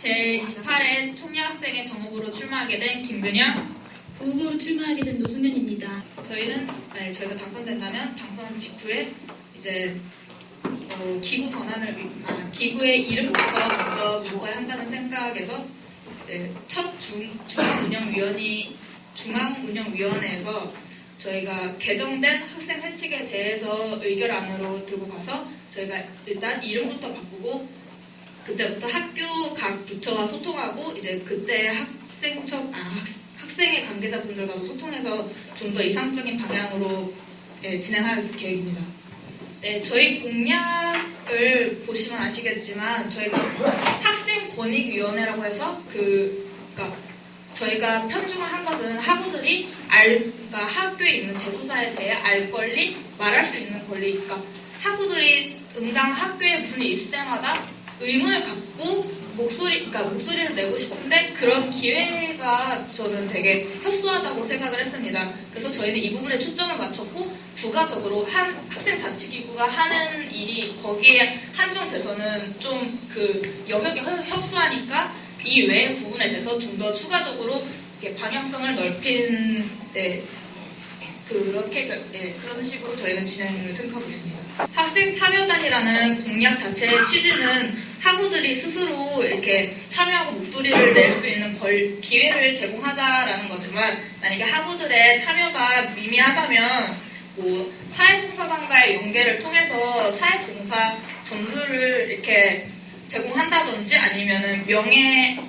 제28회 총리학생회 정후보로 출마하게 된 김근영, 부후보로 출마하게 된 노승현입니다. 저희는 저희가 당선된다면 당선 직후에 이제 기구의 이름부터 먼저 바꿔야 한다는 생각에서 이제 첫 중앙운영위원회에서 저희가 개정된 학생 회칙에 대해서 의결안으로 들고 가서 저희가 일단 이름부터 바꾸고 그때부터 학교 각 부처와 소통하고 이제 그때 학생의 관계자분들과도 소통해서 좀 더 이상적인 방향으로 진행할 계획입니다. 네, 저희 공약을 보시면 아시겠지만 저희가 학생권익위원회라고 해서 그러니까 저희가 편중을 한 것은 학우들이 그러니까 학교에 있는 대소사에 대해 알 권리, 말할 수 있는 권리, 그러니까 학우들이 응당 학교에 무슨 일이 있을 때마다 의문을 갖고 목소리를 내고 싶은데 그런 기회가 저는 되게 협소하다고 생각을 했습니다. 그래서 저희는 이 부분에 초점을 맞췄고 부가적으로 한 학생 자치기구가 하는 일이 거기에 한정돼서는 좀 그 영역이 협소하니까 이 외의 부분에 대해서 좀 더 추가적으로 방향성을 넓힌 그런 식으로 저희는 진행을 생각하고 있습니다. 학생 참여단이라는 공약 자체의 취지는 학우들이 스스로 이렇게 참여하고 목소리를 낼 수 있는 기회를 제공하자라는 거지만 만약에 학우들의 참여가 미미하다면 사회봉사단과의 연계를 통해서 사회봉사 점수를 이렇게 제공한다든지 아니면은 명예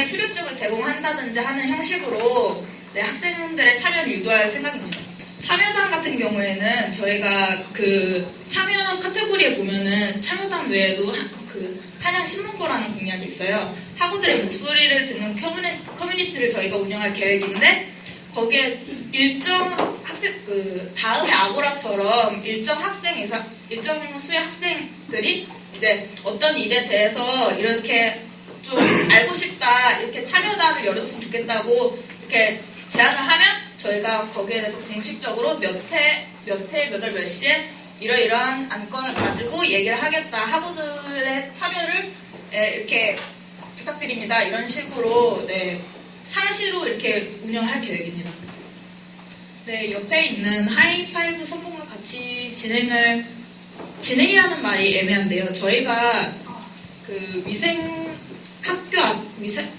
수료증을 제공한다든지 하는 형식으로 학생들의 참여를 유도할 생각입니다. 참여단 같은 경우에는 저희가 그 참여 카테고리에 보면은 참여단 외에도 그 한양신문고라는 공약이 있어요. 학우들의 목소리를 듣는 커뮤니티를 저희가 운영할 계획인데 거기에 일정 학생 다음의 아고라처럼 일정 수의 학생들이 이제 어떤 일에 대해서 이렇게 좀 알고 싶다 이렇게 참여단을 열어줬으면 좋겠다고 이렇게 제안을 하면 저희가 거기에 대해서 공식적으로 몇 월 시에 이러이러한 안건을 가지고 얘기를 하겠다 학우들의 참여를 이렇게 부탁드립니다 이런 식으로 상시로 이렇게 운영할 계획입니다. 네, 옆에 있는 하이파이브 선봉과 같이 진행이라는 말이 애매한데요. 저희가 그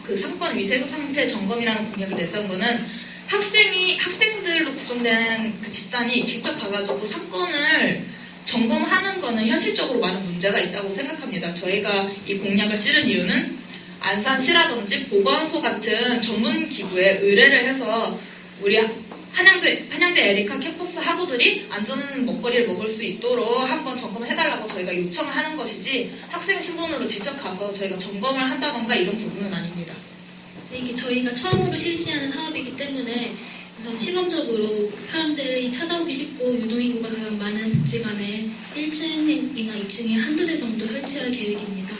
그 상권 위생 상태 점검이라는 공약을 내세운 거는 학생들로 구성된 그 집단이 직접 가가지고 상권을 점검하는 거는 현실적으로 많은 문제가 있다고 생각합니다. 저희가 이 공약을 실은 이유는 안산시라든지 보건소 같은 전문 기구에 의뢰를 해서 우리 한양대 에리카 캠퍼스 학우들이 안전 먹거리를 먹을 수 있도록 한번 점검을 해달라고 저희가 요청을 하는 것이지 학생 신분으로 직접 가서 저희가 점검을 한다던가 이런 부분은 아닙니다. 네, 이게 저희가 처음으로 실시하는 사업이기 때문에 우선 시범적으로 사람들이 찾아오기 쉽고 유동인구가 가장 많은 복지관에 1층이나 2층에 한두 대 정도 설치할 계획입니다.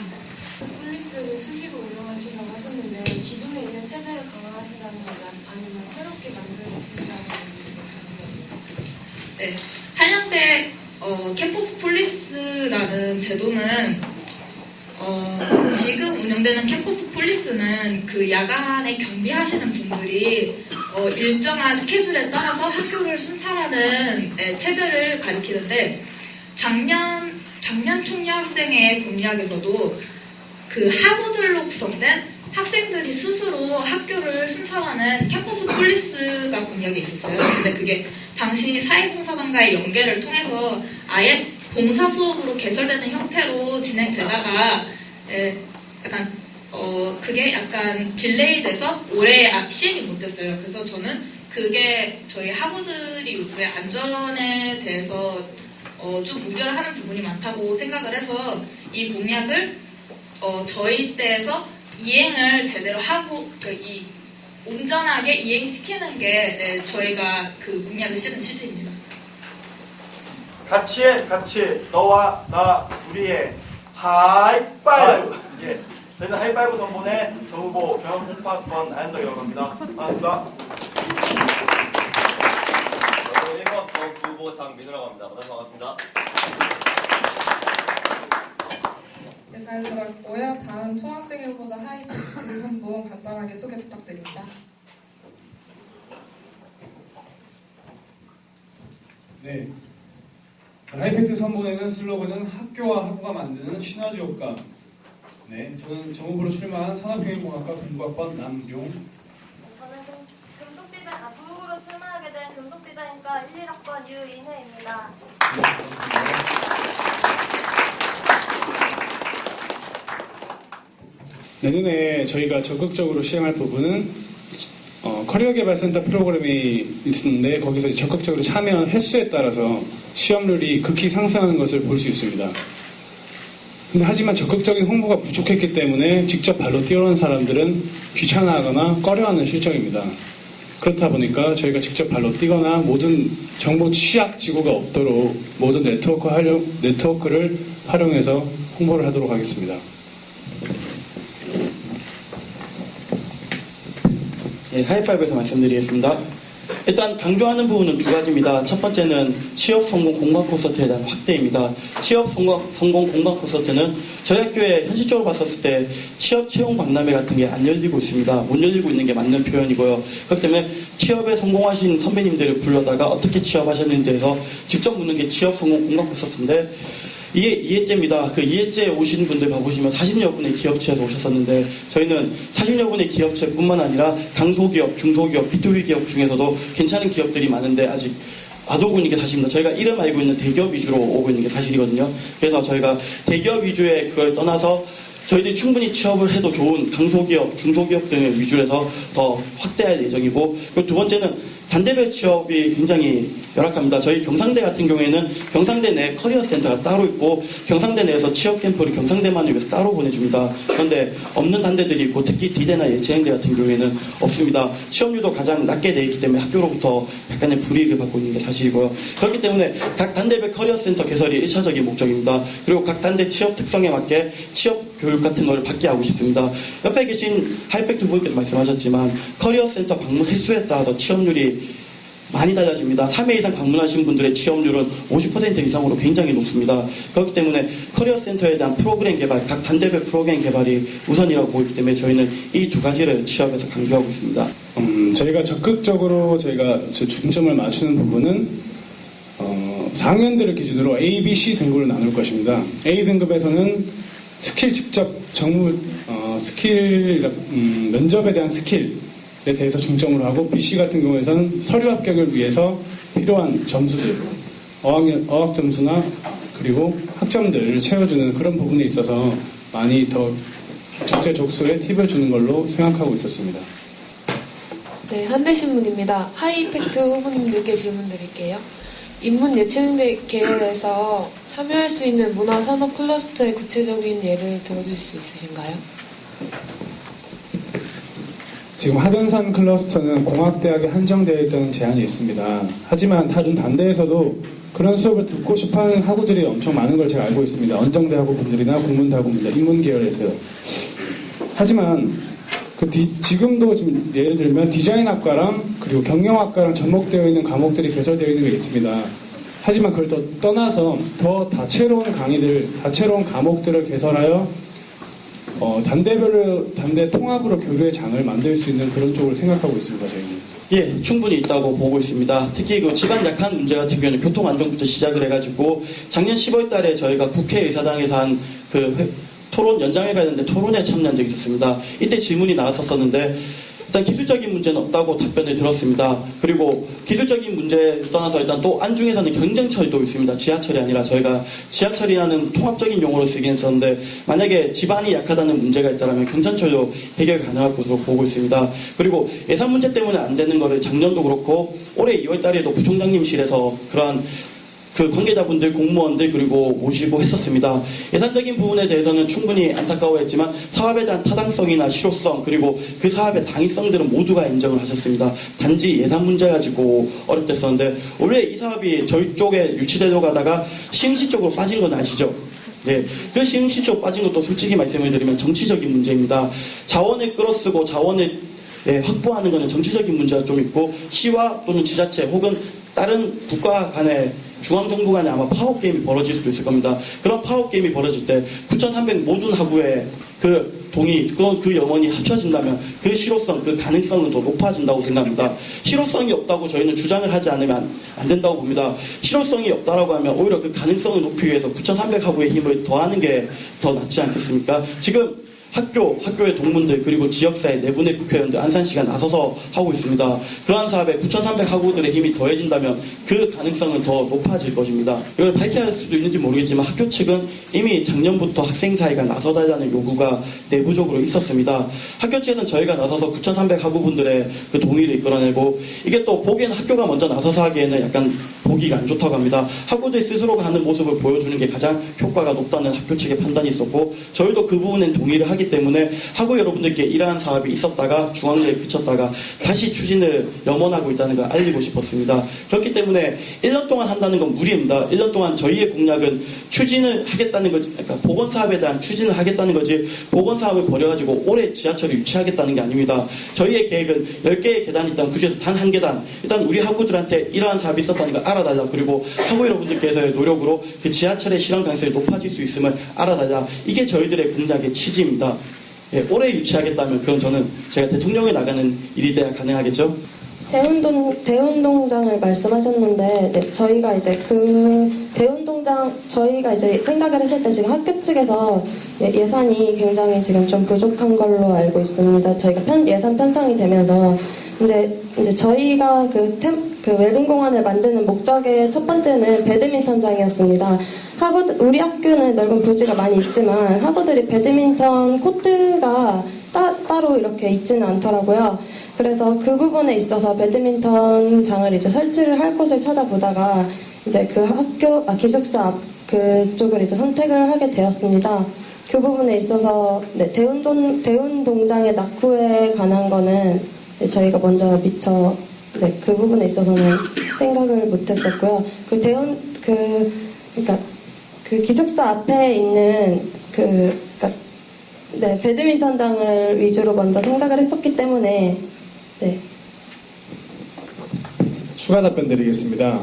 폴리스를 수시로 운영하신다고 하셨는데 기존에 있는 체제를 강화하신다는 건가요? 아니면 새롭게 만드신다는 건가요? 네, 한양대 캠퍼스 폴리스라는 제도는 지금 운영되는 캠퍼스 폴리스는 그 야간에 경비하시는 분들이 일정한 스케줄에 따라서 학교를 순찰하는 체제를 가리키는데 작년 총리학생회 공약에서도 그 학우들로 구성된 학생들이 스스로 학교를 순찰하는 캠퍼스 폴리스가 공약이 있었어요. 근데 그게 당시 사회봉사단과의 연계를 통해서 아예 봉사 수업으로 개설되는 형태로 진행되다가 그게 약간 딜레이 돼서 올해 시행이 못 됐어요. 그래서 저는 그게 저희 학우들이 요즘에 안전에 대해서 좀 우려를 하는 부분이 많다고 생각을 해서 이 공약을 저희 때에서 이행을 제대로 하고 온전하게 이행시키는 게 저희가 그 공약을 실은 취지입니다. 같이 너와 나 우리의 하이파이브. 예, 저희는 하이파이브 선본의 정후보 경영공파수원 안현덕이라고 합니다. 반갑습니다. 저는 1번 정후보 장민우라고 합니다. 만나서 반갑습니다. 네, 잘 들었고요. 다음 총학생회 후보자 하이팩트 선봉 간단하게 소개 부탁드립니다. 네. 하이팩트 선본에는 슬로건은 학교와 학부가 만드는 시너지 효과. 네, 저는 정후보로 출마한 산업경영공학과 공부학번 남용. 저는 부국으로 출마하게 된 금속디자인과 11학번 유인혜입니다. 내년에 저희가 적극적으로 시행할 부분은 커리어 개발센터 프로그램이 있는데 거기서 적극적으로 참여한 횟수에 따라서 시험률이 극히 상승하는 것을 볼 수 있습니다. 근데 하지만 적극적인 홍보가 부족했기 때문에 직접 발로 뛰어오는 사람들은 귀찮아하거나 꺼려하는 실정입니다. 그렇다 보니까 저희가 직접 발로 뛰거나 모든 정보 취약 지구가 없도록 모든 네트워크를 활용해서 홍보를 하도록 하겠습니다. 네, 하이파이브에서 말씀드리겠습니다. 일단 강조하는 부분은 두 가지입니다. 첫 번째는 취업 성공 공간 콘서트에 대한 확대입니다. 취업 성공 공간 콘서트는 저희 학교에 현실적으로 봤었을 때 취업 채용 박람회 같은 게 안 열리고 있습니다. 못 열리고 있는 게 맞는 표현이고요. 그렇기 때문에 취업에 성공하신 선배님들을 불러다가 어떻게 취업하셨는지 해서 직접 묻는 게 취업 성공 공간 콘서트인데 이게 2회째입니다. 그 2회째 오신 분들 봐보시면 40여 분의 기업체에서 오셨었는데 저희는 40여 분의 기업체뿐만 아니라 강소기업, 중소기업, B2B 기업 중에서도 괜찮은 기업들이 많은데 아직 안 오고 있는 게 사실입니다. 저희가 이름 알고 있는 대기업 위주로 오고 있는 게 사실이거든요. 그래서 저희가 대기업 위주의 그걸 떠나서 저희들이 충분히 취업을 해도 좋은 강소기업, 중소기업 등을 위주로 해서 더 확대할 예정이고 그리고 두 번째는 단대별 취업이 굉장히 열악합니다. 저희 경상대 같은 경우에는 경상대 내 커리어 센터가 따로 있고 경상대 내에서 취업 캠프를 경상대만을 위해서 따로 보내줍니다. 그런데 없는 단대들이 있고 특히 D대나 예체능대 같은 경우에는 없습니다. 취업률도 가장 낮게 돼 있기 때문에 학교로부터 약간의 불이익을 받고 있는 게 사실이고요. 그렇기 때문에 각 단대별 커리어 센터 개설이 1차적인 목적입니다. 그리고 각 단대 취업 특성에 맞게 취업 교육 같은 걸 받게 하고 싶습니다. 옆에 계신 하이팩 두 분께서 말씀하셨지만 커리어 센터 방문 횟수에 따라서 취업률이 많이 달라집니다. 3회 이상 방문하신 분들의 취업률은 50% 이상으로 굉장히 높습니다. 그렇기 때문에 커리어 센터에 대한 프로그램 개발, 각 단대별 프로그램 개발이 우선이라고 보이기 때문에 저희는 이 두 가지를 취업에서 강조하고 있습니다. 저희가 적극적으로 저희가 중점을 맞추는 부분은 4학년들을 기준으로 A, B, C 등급을 나눌 것입니다. A 등급에서는 스킬 직접 스킬 면접에 대한 스킬에 대해서 중점을 하고 BC 같은 경우에는 서류 합격을 위해서 필요한 점수들, 어학 점수나 그리고 학점들을 채워주는 그런 부분에 있어서 많이 더 적재적소에 팁을 주는 걸로 생각하고 있었습니다. 네, 한대신문입니다. 하이이펙트 후보님들께 질문 드릴게요. 인문 예체능대 계열에서 참여할 수 있는 문화산업 클러스터의 구체적인 예를 들어줄 수 있으신가요? 지금 하변산 클러스터는 공학대학에 한정되어 있다는 제한이 있습니다. 하지만 다른 단대에서도 그런 수업을 듣고 싶어하는 학우들이 엄청 많은 걸 제가 알고 있습니다. 언정대 학우분들이나 국문대 학우분들, 인문 계열에서요. 하지만 지금도 지금 예를 들면 디자인학과랑 그리고 경영학과랑 접목되어 있는 과목들이 개설되어 있는 게 있습니다. 하지만 그걸 더 떠나서 더 다채로운 강의들, 다채로운 과목들을 개설하여 단대 통합으로 교류의 장을 만들 수 있는 그런 쪽을 생각하고 있습니다. 저희는. 예, 충분히 있다고 보고 있습니다. 특히 그 집안 약한 문제 같은 경우는 교통안전부터 시작을 해가지고 작년 10월 달에 저희가 국회의사당에서 한 토론 연장회 가는데 토론에 참여한 적이 있었습니다. 이때 질문이 나왔었는데 일단 기술적인 문제는 없다고 답변을 들었습니다. 그리고 기술적인 문제를 떠나서 일단 또 안중에서는 경쟁철도 있습니다. 지하철이 아니라 저희가 지하철이라는 통합적인 용어로 쓰긴 했었는데 만약에 집안이 약하다는 문제가 있다면 경전철도 해결 가능할 것으로 보고 있습니다. 그리고 예산 문제 때문에 안 되는 거를 작년도 그렇고 올해 2월 달에도 부총장님실에서 그러한 그 관계자분들, 공무원들 그리고 모시고 했었습니다. 예산적인 부분에 대해서는 충분히 안타까워했지만 사업에 대한 타당성이나 실효성 그리고 그 사업의 당위성들은 모두가 인정을 하셨습니다. 단지 예산 문제 가지고 어렵댔었는데 원래 이 사업이 저희 쪽에 유치되려고 가다가 시흥시 쪽으로 빠진 건 아시죠? 네, 그 시흥시 쪽 빠진 것도 솔직히 말씀을 드리면 정치적인 문제입니다. 자원을 끌어쓰고 자원을 확보하는 것은 정치적인 문제가 좀 있고 시와 또는 지자체 혹은 다른 국가 간의 중앙정부 간에 아마 파워게임이 벌어질 수도 있을 겁니다. 그런 파워게임이 벌어질 때 9,300 모든 학우의 그 동의, 그 염원이 합쳐진다면 그 실효성, 그 가능성은 더 높아진다고 생각합니다. 실효성이 없다고 저희는 주장을 하지 않으면 안 된다고 봅니다. 실효성이 없다라고 하면 오히려 그 가능성을 높이기 위해서 9,300 학우의 힘을 더하는 게 더 낫지 않겠습니까? 지금 학교의 동문들 그리고 지역사회 내분의 국회의원들 안산시가 나서서 하고 있습니다. 그러한 사업에 9,300 학우들의 힘이 더해진다면 그 가능성은 더 높아질 것입니다. 이걸 밝혀야 할 수도 있는지 모르겠지만 학교 측은 이미 작년부터 학생 사회가 나서달라는 요구가 내부적으로 있었습니다. 학교 측에서는 저희가 나서서 9,300 학우분들의 그 동의를 이끌어내고 이게 또 보기에는 학교가 먼저 나서서 하기에는 약간 보기가 안 좋다고 합니다. 학우들 스스로가 하는 모습을 보여주는 게 가장 효과가 높다는 학교 측의 판단이 있었고 저희도 그 부분엔 동의를 하기 때문에 학우 여러분들께 이러한 사업이 있었다가 중앙대에 그쳤다가 다시 추진을 염원하고 있다는 걸 알리고 싶었습니다. 그렇기 때문에 1년 동안 한다는 건 무리입니다. 1년 동안 저희의 공약은 추진을 하겠다는 거지, 그러니까 보건사업에 대한 추진을 하겠다는 거지 보건사업을 버려가지고 올해 지하철을 유치하겠다는 게 아닙니다. 저희의 계획은 10개의 계단이 있다면 그 중에서 단 한 계단 일단 우리 학우들한테 이러한 사업이 있었다는 걸 알아달라. 그리고 학우 여러분들께서의 노력으로 그 지하철의 실현 가능성이 높아질 수 있음을 알아달라. 이게 저희들의 공약의 취지입니다. 예, 올해 유치하겠다면 그건 저는 제가 대통령에 나가는 일이 돼야 가능하겠죠. 대운동장을 말씀하셨는데, 네, 저희가 이제 그 대운동장, 저희가 이제 생각을 했을 때 지금 학교 측에서 예산이 굉장히 지금 좀 부족한 걸로 알고 있습니다. 저희가 예산 편성이 되면서. 근데 이제 저희가 그 웰빙공원을 만드는 목적의 첫 번째는 배드민턴장이었습니다. 우리 학교는 넓은 부지가 많이 있지만 학우들이 배드민턴 코트가 따로 이렇게 있지는 않더라고요. 그래서 그 부분에 있어서 배드민턴장을 이제 설치를 할 곳을 찾아보다가 이제 그 기숙사 앞 그쪽을 이제 선택을 하게 되었습니다. 그 부분에 있어서 네, 대운동장의 낙후에 관한 거는 네, 저희가 먼저 미처 그 부분에 있어서는 생각을 못했었고요. 그러니까 그 기숙사 앞에 있는 네, 배드민턴장을 위주로 먼저 생각을 했었기 때문에 네. 추가 답변 드리겠습니다.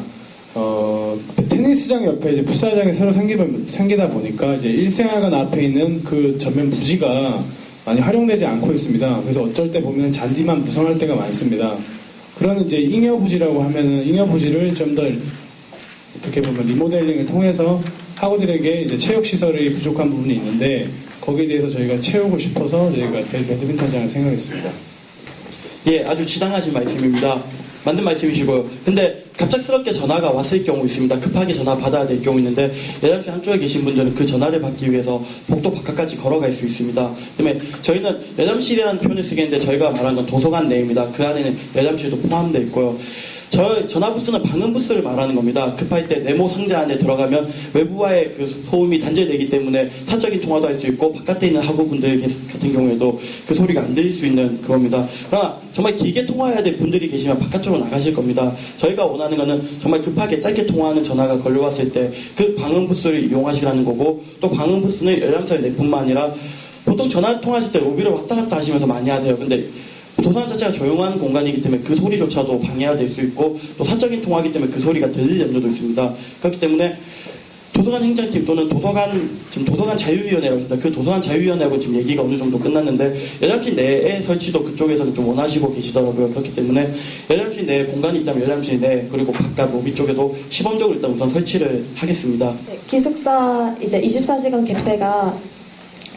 테니스장 옆에 이제 풋살장이 새로 생기다 보니까 이제 일생활관 앞에 있는 그 전면 부지가 많이 활용되지 않고 있습니다. 그래서 어쩔 때 보면 잔디만 무성할 때가 많습니다. 그런 이제 잉여 부지라고 하면은 잉여 부지를 좀 더 어떻게 보면 리모델링을 통해서 학우들에게 이제 체육 시설이 부족한 부분이 있는데 거기에 대해서 저희가 채우고 싶어서 저희가 배드민턴장을 생각했습니다. 예, 아주 지당하신 말씀입니다. 맞는 말씀이시고요. 근데 갑작스럽게 전화가 왔을 경우 있습니다. 급하게 전화 받아야 될 경우 있는데 예람시 한쪽에 계신 분들은 그 전화를 받기 위해서 복도 바깥까지 걸어갈 수 있습니다. 그다음에 저희는 예람실이라는 표현을 쓰겠는데 저희가 말하는 건 도서관 내입니다. 그 안에는 예람실도 포함되어 있고요. 전화부스는 방음부스를 말하는 겁니다. 급할 때 네모 상자 안에 들어가면 외부와의 그 소음이 단절되기 때문에 사적인 통화도 할 수 있고 바깥에 있는 학우분들 같은 경우에도 그 소리가 안 들릴 수 있는 그겁니다. 그러나 정말 길게 통화해야 될 분들이 계시면 바깥으로 나가실 겁니다. 저희가 원하는 거는 정말 급하게 짧게 통화하는 전화가 걸려왔을 때 그 방음부스를 이용하시라는 거고 또 방음부스는 11살 내뿐만 아니라 보통 전화를 통화하실 때 로비를 왔다 갔다 하시면서 많이 하세요. 근데 도서관 자체가 조용한 공간이기 때문에 그 소리조차도 방해가 될 수 있고 또 사적인 통화이기 때문에 그 소리가 들릴 염려도 있습니다. 그렇기 때문에 도서관 행정팀 또는 지금 도서관 자유위원회라고 있습니다. 그 도서관 자유위원회하고 지금 얘기가 어느 정도 끝났는데 열람실 내에 설치도 그쪽에서는 좀 원하시고 계시더라고요. 그렇기 때문에 열람실 내에 공간이 있다면 열람실 내 그리고 바깥 로비 쪽에도 시범적으로 일단 우선 설치를 하겠습니다. 네, 기숙사 이제 24시간 개폐가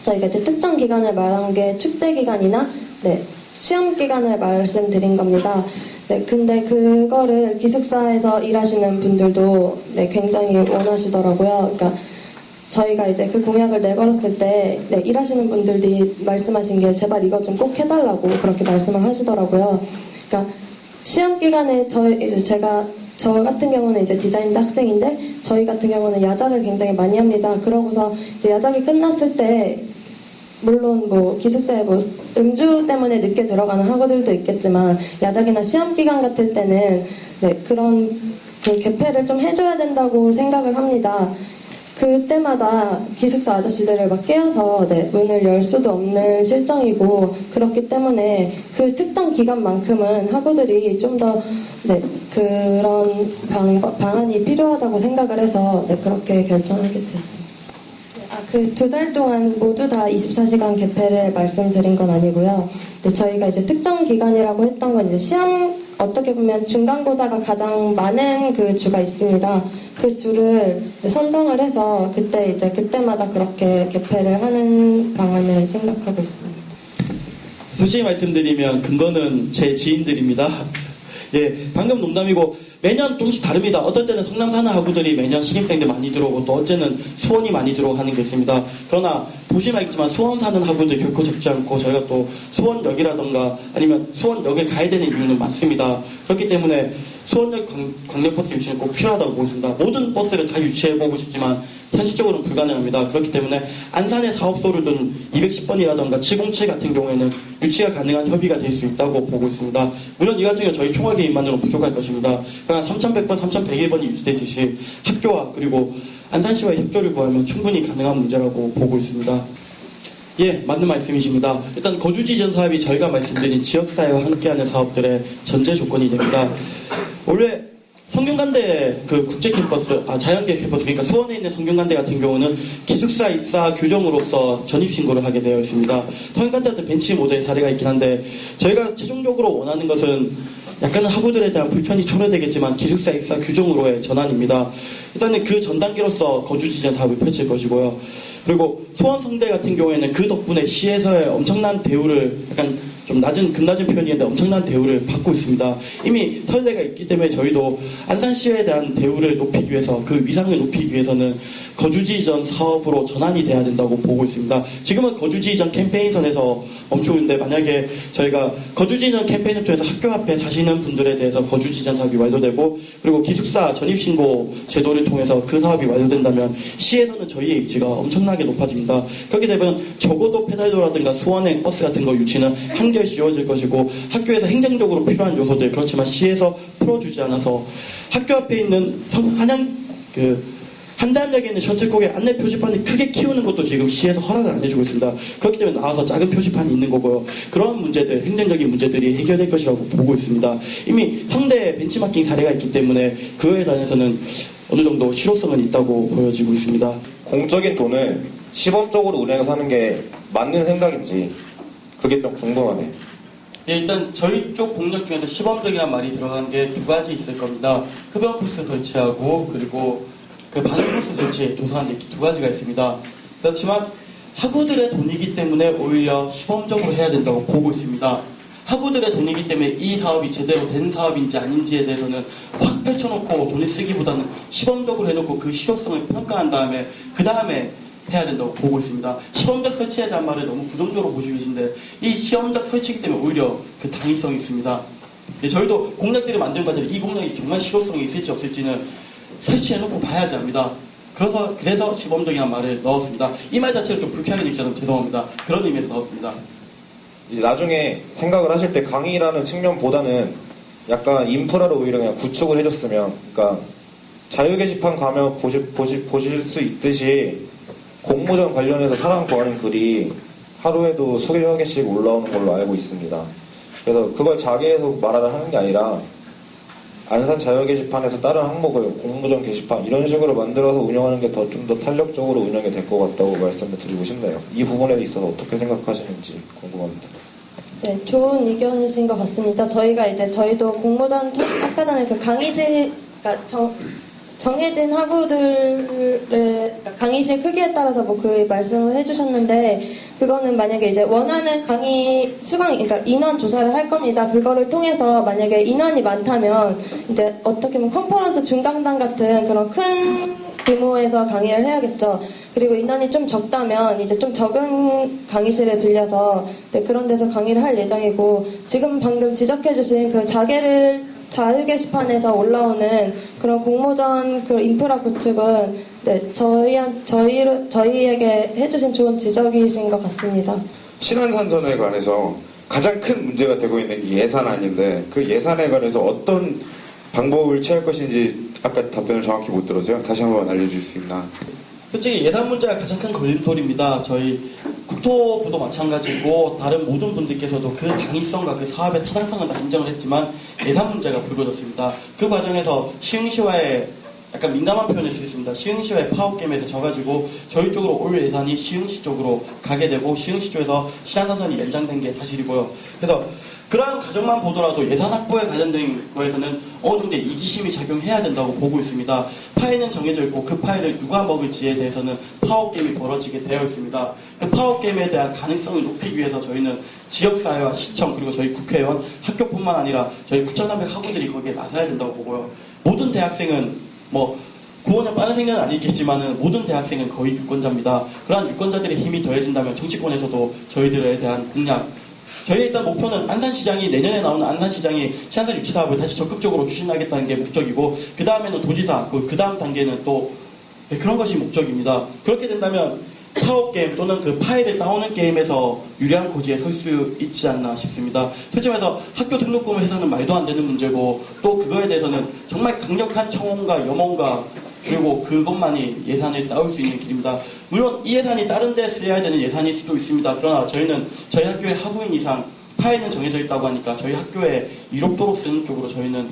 저희가 이제 특정 기간을 말한 게 축제 기간이나 네. 시험 기간을 말씀드린 겁니다. 네, 근데 그거를 기숙사에서 일하시는 분들도 네, 굉장히 원하시더라고요. 그러니까 저희가 이제 그 공약을 내걸었을 때 네, 일하시는 분들이 말씀하신 게 제발 이거 좀 꼭 해달라고 그렇게 말씀을 하시더라고요. 그러니까 시험 기간에 저 같은 경우는 이제 디자인대 학생인데 저희 같은 경우는 야작을 굉장히 많이 합니다. 그러고서 이제 야작이 끝났을 때 물론 뭐 기숙사에 뭐 음주 때문에 늦게 들어가는 학우들도 있겠지만 야작이나 시험 기간 같을 때는 네, 그런 그 개폐를 좀 해줘야 된다고 생각을 합니다. 그때마다 기숙사 아저씨들을 막 깨워서 네, 문을 열 수도 없는 실정이고 그렇기 때문에 그 특정 기간만큼은 학우들이 좀 더 네, 그런 방안이 필요하다고 생각을 해서 네, 그렇게 결정하게 되었습니다. 그 2달 동안 모두 다 24시간 개폐를 말씀드린 건 아니고요. 네, 저희가 이제 특정 기간이라고 했던 건 이제 시험 어떻게 보면 중간고사가 가장 많은 그 주가 있습니다. 그 주를 선정을 해서 그때마다 그렇게 개폐를 하는 방안을 생각하고 있습니다. 솔직히 말씀드리면 근거는 제 지인들입니다. 예, 방금 농담이고 매년 조금씩 다릅니다. 어떤 때는 성남 사는 학우들이 매년 신입생들 많이 들어오고 또 어제는 수원이 많이 들어오고 하는 게 있습니다. 그러나 보시면 알겠지만 수원 사는 학우들 결코 적지 않고 저희가 또 수원역이라던가 아니면 수원역에 가야 되는 이유는 많습니다. 그렇기 때문에 수원역 광역버스 유치는 꼭 필요하다고 보고 있습니다. 모든 버스를 다 유치해보고 싶지만 현실적으로는 불가능합니다. 그렇기 때문에 안산의 사업소를 둔 210번이라던가 707 같은 경우에는 유치가 가능한 협의가 될 수 있다고 보고 있습니다. 물론 이 같은 경우 저희 총화 개인만으로는 부족할 것입니다. 그러나 3100번, 3101번이 유치되듯이 학교와 그리고 안산시와의 협조를 구하면 충분히 가능한 문제라고 보고 있습니다. 예, 맞는 말씀이십니다. 일단 거주지전 사업이 저희가 말씀드린 지역사회와 함께하는 사업들의 전제 조건이 됩니다. 원래 성균관대 그 국제 캠퍼스, 자연계 캠퍼스, 그러니까 수원에 있는 성균관대 같은 경우는 기숙사 입사 규정으로서 전입신고를 하게 되어 있습니다. 성균관대한테 벤치 모델 사례가 있긴 한데 저희가 최종적으로 원하는 것은 약간은 학우들에 대한 불편이 초래되겠지만 기숙사 입사 규정으로의 전환입니다. 일단은 그 전 단계로서 거주지전 사업을 펼칠 것이고요. 그리고 수원성대 같은 경우에는 그 덕분에 시에서의 엄청난 대우를 약간 좀 금낮은 표현이었는데 엄청난 대우를 받고 있습니다. 이미 선례가 있기 때문에 저희도 안산시에 대한 대우를 높이기 위해서 그 위상을 높이기 위해서는 거주지 이전 사업으로 전환이 돼야 된다고 보고 있습니다. 지금은 거주지 이전 캠페인선에서 멈추고 있는데 만약에 저희가 거주지 이전 캠페인을 통해서 학교 앞에 사시는 분들에 대해서 거주지 이전 사업이 완료되고 그리고 기숙사 전입신고 제도를 통해서 그 사업이 완료된다면 시에서는 저희의 입지가 엄청나게 높아집니다. 그렇게 되면 적어도 페달도라든가 수원행 버스 같은 거 유치는 한결 쉬워질 것이고 학교에서 행정적으로 필요한 요소들 그렇지만 시에서 풀어주지 않아서 학교 앞에 있는 한담역에 있는 셔틀콕의 안내 표지판을 크게 키우는 것도 지금 시에서 허락을 안 해주고 있습니다. 그렇기 때문에 나와서 작은 표지판이 있는 거고요. 그런 문제들, 행정적인 문제들이 해결될 것이라고 보고 있습니다. 이미 성대 벤치마킹 사례가 있기 때문에 그에 대해서는 어느 정도 실효성은 있다고 보여지고 있습니다. 공적인 돈을 시범적으로 운영해서 하는 게 맞는 생각인지 그게 좀 궁금하네요. 예, 일단 저희 쪽 공약 중에서 시범적이라는 말이 들어간 게 2가지 있을 겁니다. 흡연부스 설치하고 그리고 그 반응부스 설치 도서관 이렇게 2가지가 있습니다. 그렇지만 학우들의 돈이기 때문에 오히려 시범적으로 해야 된다고 보고 있습니다. 학우들의 돈이기 때문에 이 사업이 제대로 된 사업인지 아닌지에 대해서는 확 펼쳐놓고 돈을 쓰기보다는 시범적으로 해놓고 그 실효성을 평가한 다음에 그 다음에 해야 된다고 보고 있습니다. 시범적 설치에 대한 말을 너무 부정적으로 보시고 계신데 이 시험적 설치이기 때문에 오히려 그 당위성이 있습니다. 예, 저희도 공약들을 만드는 과정에 이 공약이 정말 실효성이 있을지 없을지는 설치해놓고 봐야지 합니다. 그래서 시범적이라는 말을 넣었습니다. 이 말 자체를 좀 불쾌하게 느끼셔서 죄송합니다. 그런 의미에서 넣었습니다. 이제 나중에 생각을 하실 때 강의라는 측면보다는 약간 인프라를 오히려 그냥 구축을 해줬으면, 그러니까 자유 게시판 가면 보실 수 있듯이 공모전 관련해서 사랑 구하는 글이 하루에도 수여 개씩 올라오는 걸로 알고 있습니다. 그래서 그걸 자기에서 말을 하는 게 아니라 안산 자유 게시판에서 다른 항목을 공모전 게시판 이런 식으로 만들어서 운영하는 게 좀 더 탄력적으로 운영이 될 것 같다고 말씀을 드리고 싶네요. 이 부분에 있어서 어떻게 생각하시는지 궁금합니다. 네, 좋은 의견이신 것 같습니다. 저희도 공모전 아까 전에 그 강의실, 그러니까 정해진 학우들의 강의실 크기에 따라서 그 말씀을 해주셨는데 그거는 만약에 이제 원하는 강의 그러니까 인원 조사를 할 겁니다. 그거를 통해서 만약에 인원이 많다면 이제 어떻게 보면 컨퍼런스 중강당 같은 그런 큰 규모에서 강의를 해야겠죠. 그리고 인원이 좀 적다면 이제 좀 적은 강의실을 빌려서 그런 데서 강의를 할 예정이고 지금 방금 지적해주신 그 자유 게시판에서 올라오는 그런 공모전 그 인프라 구축은 저희에게 해주신 좋은 지적이신 것 같습니다. 신안산선에 관해서 가장 큰 문제가 되고 있는 게 예산안인데 그 예산에 관해서 어떤 방법을 취할 것인지 아까 답변을 정확히 못 들어서요. 다시 한번 알려줄 수 있나? 솔직히 예산 문제가 가장 큰 걸림돌입니다. 저희 국토부도 마찬가지고 다른 모든 분들께서도 그 당위성과 그 사업의 타당성은 다 인정을 했지만 예산 문제가 불거졌습니다. 그 과정에서 시흥시와의 약간 민감한 표현일 수 있습니다. 시흥시와의 파업게임에서 져가지고 저희 쪽으로 올 예산이 시흥시 쪽으로 가게 되고 시흥시 쪽에서 신안사선이 연장된 게 사실이고요. 그래서 그러한 과정만 보더라도 예산 확보에 관련된 거에서는 어느 정도의 이기심이 작용해야 된다고 보고 있습니다. 파일은 정해져 있고 그 파일을 누가 먹을지에 대해서는 파워게임이 벌어지게 되어 있습니다. 그 파워게임에 대한 가능성을 높이기 위해서 저희는 지역사회와 시청 그리고 저희 국회의원, 학교뿐만 아니라 저희 9,300 학우들이 거기에 나서야 된다고 보고요. 모든 대학생은 뭐 구원의 빠른 생각은 아니겠지만은 모든 대학생은 거의 유권자입니다. 그러한 유권자들의 힘이 더해진다면 정치권에서도 저희들에 대한 공약 저희의 일단 목표는 안산시장이 내년에 나오는 안산시장이 시안산 유치 사업을 다시 적극적으로 추진하겠다는 게 목적이고 그 다음에는 도지사, 그 다음 단계는 또 그런 것이 목적입니다. 그렇게 된다면 파워게임 또는 그 파일을 따오는 게임에서 유리한 고지에 설 수 있지 않나 싶습니다. 솔직히 말해서 학교 등록금을 해서는 말도 안 되는 문제고 또 그거에 대해서는 정말 강력한 청원과 염원과 그리고 그것만이 예산을 따올 수 있는 길입니다. 물론 이 예산이 다른 데 쓰여야 되는 예산일 수도 있습니다. 그러나 저희는 저희 학교의 학우인 이상 파일은 정해져 있다고 하니까 저희 학교에 이롭도록 쓰는 쪽으로 저희는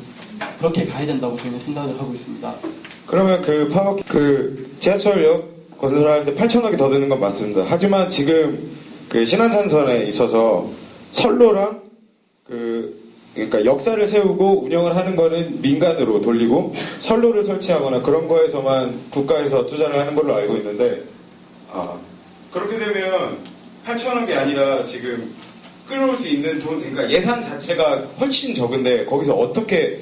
그렇게 가야 된다고 저희는 생각을 하고 있습니다. 그러면 그 지하철역 건설하는데 8천억이 더 드는 건 맞습니다. 하지만 지금 그 신안산선에 있어서 선로랑 그러니까 역사를 세우고 운영을 하는 거는 민간으로 돌리고 선로를 설치하거나 그런 거에서만 국가에서 투자를 하는 걸로 알고 있는데 그렇게 되면 8천억이 아니라 지금 끌어올 수 있는 돈, 그러니까 예산 자체가 훨씬 적은데 거기서 어떻게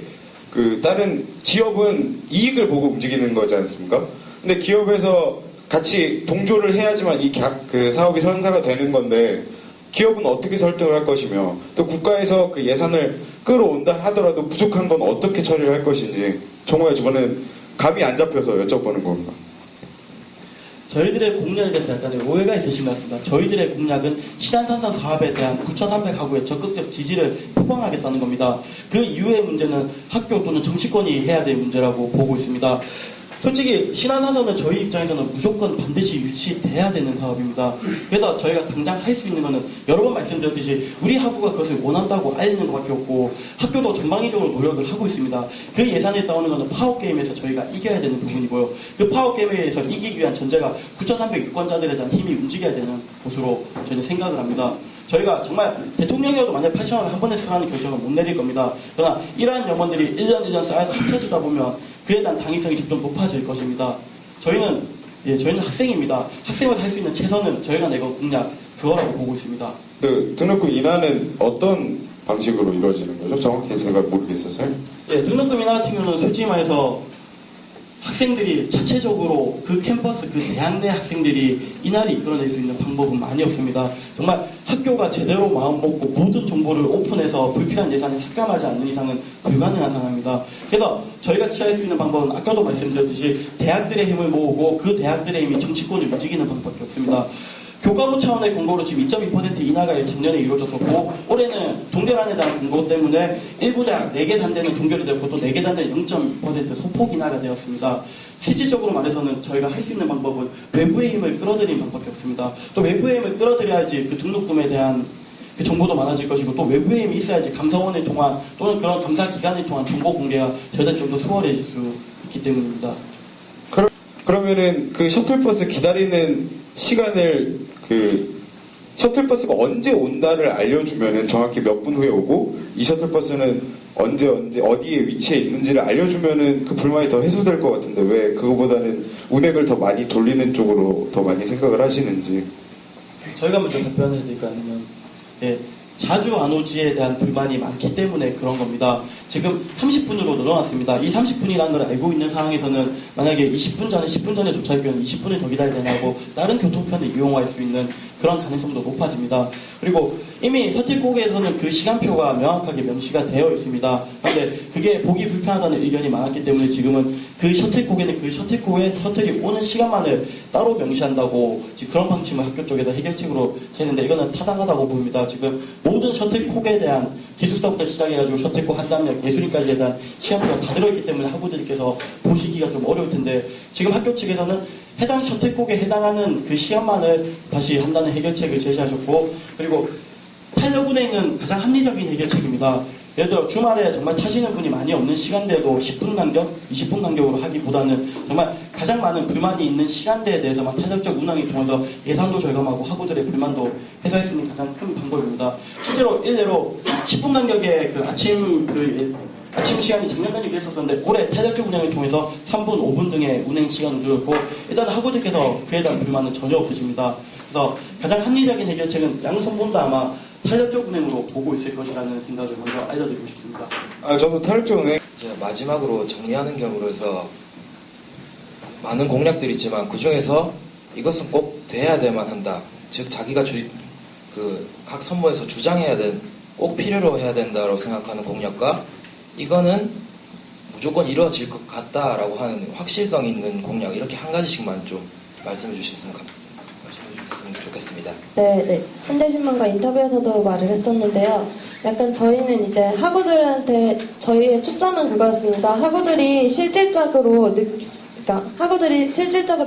그 다른 기업은 이익을 보고 움직이는 거지 않습니까? 근데 기업에서 같이 동조를 해야지만 그 사업이 성사가 되는 건데 기업은 어떻게 설득을 할 것이며 또 국가에서 그 예산을 끌어온다 하더라도 부족한 건 어떻게 처리를 할 것인지 정말 저는 감이 안 잡혀서 여쭤보는 겁니다. 저희들의 공약에 대해서 약간의 오해가 있으신 것 같습니다. 저희들의 공약은 신안산선 사업에 대한 9,300 학우의 적극적 지지를 표방하겠다는 겁니다. 그 이후의 문제는 학교 또는 정치권이 해야 될 문제라고 보고 있습니다. 솔직히 신안사선은 저희 입장에서는 무조건 반드시 유치돼야 되는 사업입니다. 그래서 저희가 당장 할 수 있는 거는 여러 번 말씀드렸듯이 우리 학우가 그것을 원한다고 알리는 것밖에 없고 학교도 전방위적으로 노력을 하고 있습니다. 그 예산에 따오는 거는 파워게임에서 저희가 이겨야 되는 부분이고요. 그 파워게임에서 이기기 위한 전제가 9,300 유권자들에 대한 힘이 움직여야 되는 곳으로 저희는 생각을 합니다. 저희가 정말 대통령이어도 만약 8천억을 한 번에 쓰라는 결정을 못 내릴 겁니다. 그러나 이러한 염원들이 1년 쌓여서 합쳐지다 보면 그에 대한 당위성이 점점 높아질 것입니다. 저희는 학생입니다. 학생으로서 할 수 있는 최선은 저희가 내건 공약 그거라고 보고 있습니다. 그 등록금 인하는 어떤 방식으로 이루어지는 거죠? 정확히 제가 모르겠어서요. 예, 등록금 인하 같은 경우는 솔직히 말해서 학생들이 자체적으로 그 캠퍼스, 그 대학 내 학생들이 이날을 이끌어낼 수 있는 방법은 많이 없습니다. 정말 학교가 제대로 마음먹고 모든 정보를 오픈해서 불필요한 예산을 삭감하지 않는 이상은 불가능한 상황입니다. 그래서 저희가 취할 수 있는 방법은 아까도 말씀드렸듯이 대학들의 힘을 모으고 그 대학들의 힘이 정치권을 움직이는 방법밖에 없습니다. 교과부 차원의 공고로 지금 2.2% 인하가 작년에 이루어졌었고 올해는 동계란에 대한 공고 때문에 일부 대학 4개 단대는 동결이 되었고 또 4개 단대는 0.2% 소폭 인하가 되었습니다. 실질적으로 말해서는 저희가 할 수 있는 방법은 외부의 힘을 끌어들이는 방법밖에 없습니다. 또 외부의 힘을 끌어들여야지 그 등록금에 대한 그 정보도 많아질 것이고 또 외부의 힘이 있어야지 감사원을 통한 또는 그런 감사기관을 통한 정보 공개가 저희들 좀 더 수월해질 수 있기 때문입니다. 그러면은 그 셔틀버스 기다리는 시간을 그 셔틀버스가 언제 온다를 알려주면은 정확히 몇 분 후에 오고 이 셔틀버스는 언제 어디에 위치해 있는지를 알려주면은 그 불만이 더 해소될 것 같은데 왜 그거보다는 운행을 더 많이 돌리는 쪽으로 더 많이 생각을 하시는지. 저희가 먼저 답변해 드릴까요? 아니면 자주 안 오지에 대한 불만이 많기 때문에 그런 겁니다. 지금 30분으로 늘어났습니다. 이 30분이라는 걸 알고 있는 상황에서는 만약에 20분 전에 10분 전에 도착이면 20분을 더 기다려야 되냐고 다른 교통편을 이용할 수 있는 그런 가능성도 높아집니다. 그리고 이미 셔틀콕에서는 그 시간표가 명확하게 명시가 되어 있습니다. 그런데 그게 보기 불편하다는 의견이 많았기 때문에 지금은 그 셔틀콕에는 그 셔틀콕에 셔틀이 오는 시간만을 따로 명시한다고 지금 그런 방침을 학교 쪽에서 해결책으로 했는데 이거는 타당하다고 봅니다. 지금 모든 셔틀콕에 대한 기술사부터 시작해가지고 셔틀콕 한담역 예술인까지에 대한 시험표가 다 들어있기 때문에 학우들께서 보시기가 좀 어려울 텐데 지금 학교 측에서는 해당 선택국에 해당하는 그 시간만을 다시 한다는 해결책을 제시하셨고, 그리고 탄력 운행은 가장 합리적인 해결책입니다. 예를 들어 주말에 정말 타시는 분이 많이 없는 시간대에도 10분 간격, 20분 간격으로 하기보다는 정말 가장 많은 불만이 있는 시간대에 대해서만 탄력적 운항을 통해서 예산도 절감하고 학우들의 불만도 해소할 수 있는 가장 큰 방법입니다. 실제로 일례로 10분 간격의 그 아침 시간이 작년까지 그랬었는데 올해 탄력적 운행을 통해서 3분, 5분 등의 운행 시간을 늘렸고, 일단 학우들께서 그에 대한 불만은 전혀 없으십니다. 그래서 가장 합리적인 해결책은 양손본도 아마 탄력적 운행으로 보고 있을 것이라는 생각을 먼저 알려드리고 싶습니다. 저도 탄력적 운행. 마지막으로 정리하는 겸으로 해서 많은 공약들이 있지만 그 중에서 이것은 꼭 돼야 돼만 한다. 즉 자기가 각 선보에서 주장해야 된, 꼭 필요로 해야 된다고 생각하는 공약과 이거는 무조건 이루어질 것 같다라고 하는 확실성 있는 공약, 이렇게 한 가지씩만 좀 말씀해 주셨으면 좋겠습니다. 네. 한대신문과 인터뷰에서도 말을 했었는데요. 약간 저희는 이제 학우들한테 저희의 초점은 그거였습니다. 학우들이 실질적으로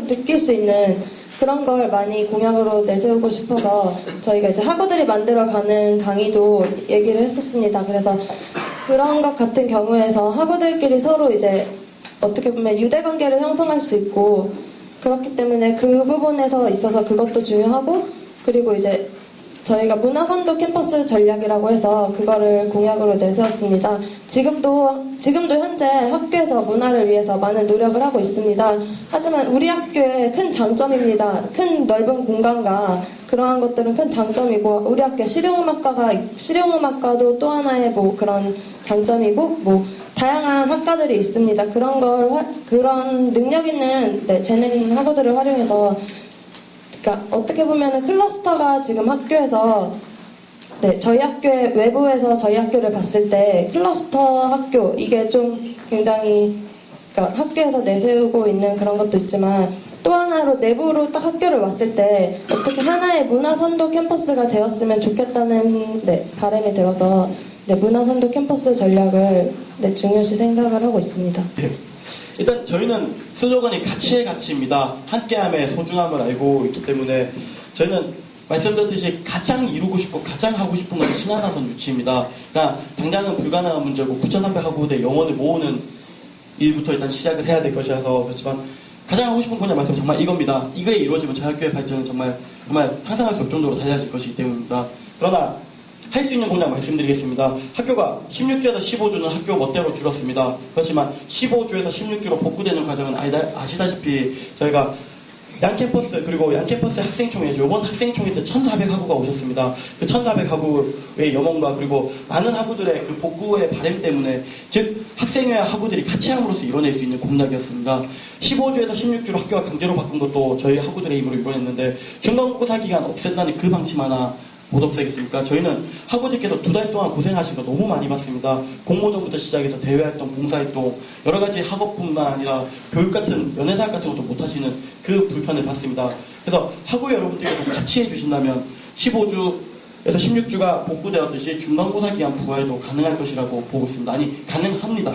느낄 수 있는 그런 걸 많이 공약으로 내세우고 싶어서 저희가 이제 학우들이 만들어가는 강의도 얘기를 했었습니다. 그래서 그런 것 같은 경우에서 학우들끼리 서로 이제 어떻게 보면 유대관계를 형성할 수 있고, 그렇기 때문에 그 부분에서 있어서 그것도 중요하고, 그리고 이제 저희가 문화선도 캠퍼스 전략이라고 해서 그거를 공약으로 내세웠습니다. 지금도 현재 학교에서 문화를 위해서 많은 노력을 하고 있습니다. 하지만 우리 학교의 큰 장점입니다. 큰 넓은 공간과 그러한 것들은 큰 장점이고, 우리 학교 실용음악과도 또 하나의 그런 장점이고, 다양한 학과들이 있습니다. 그런 능력 있는 재능 있는 학우들을 활용해서, 그러니까 어떻게 보면은 클러스터가 지금 학교에서 저희 학교의 외부에서 저희 학교를 봤을 때 클러스터 학교, 이게 좀 굉장히 그러니까 학교에서 내세우고 있는 그런 것도 있지만, 또 하나로 내부로 딱 학교를 왔을 때 어떻게 하나의 문화선도 캠퍼스가 되었으면 좋겠다는 바람이 들어서 문화선도 캠퍼스 전략을 중요시 생각을 하고 있습니다. 일단 저희는 슬로건이 가치의 가치입니다. 함께함의 소중함을 알고 있기 때문에 저희는 말씀드렸듯이 가장 이루고 싶고 가장 하고 싶은 건 신한화선 유치입니다. 그러니까 당장은 불가능한 문제고 9,300학우대 영원을 모으는 일부터 일단 시작을 해야 될 것이라서 그렇지만, 가장 하고 싶은 공약 말씀은 정말 이겁니다. 이거에 이루어지면 저희 학교의 발전은 정말 상상할 수 없을 정도로 달라질 것이기 때문입니다. 그러나 할 수 있는 공약 말씀드리겠습니다. 학교가 16주에서 15주는 학교 멋대로 줄었습니다. 그렇지만 15주에서 16주로 복구되는 과정은 아시다시피 저희가 양캠퍼스, 그리고 양캠퍼스 학생총회, 이번 학생총회 때 1,400학우가 오셨습니다. 그 1,400학우의 염원과 그리고 많은 학우들의 그 복구의 바람 때문에, 즉 학생회와 학우들이 같이 함으로써 이뤄낼 수 있는 공약이었습니다. 15주에서 16주로 학교가 강제로 바꾼 것도 저희 학우들의 힘으로 이뤄냈는데, 중간고사 기간 없앤다는 그 방침 하나 못 없애겠습니까? 저희는 학우들께서 2달 동안 고생하신 거 너무 많이 봤습니다. 공모전부터 시작해서 대외활동, 봉사활동, 여러 가지 학업뿐만 아니라 교육 같은, 연애사학 같은 것도 못 하시는 그 불편을 봤습니다. 그래서 학우 여러분들께서 같이 해주신다면 15주에서 16주가 복구되었듯이 중간고사 기간 부과에도 가능할 것이라고 보고 있습니다. 아니, 가능합니다.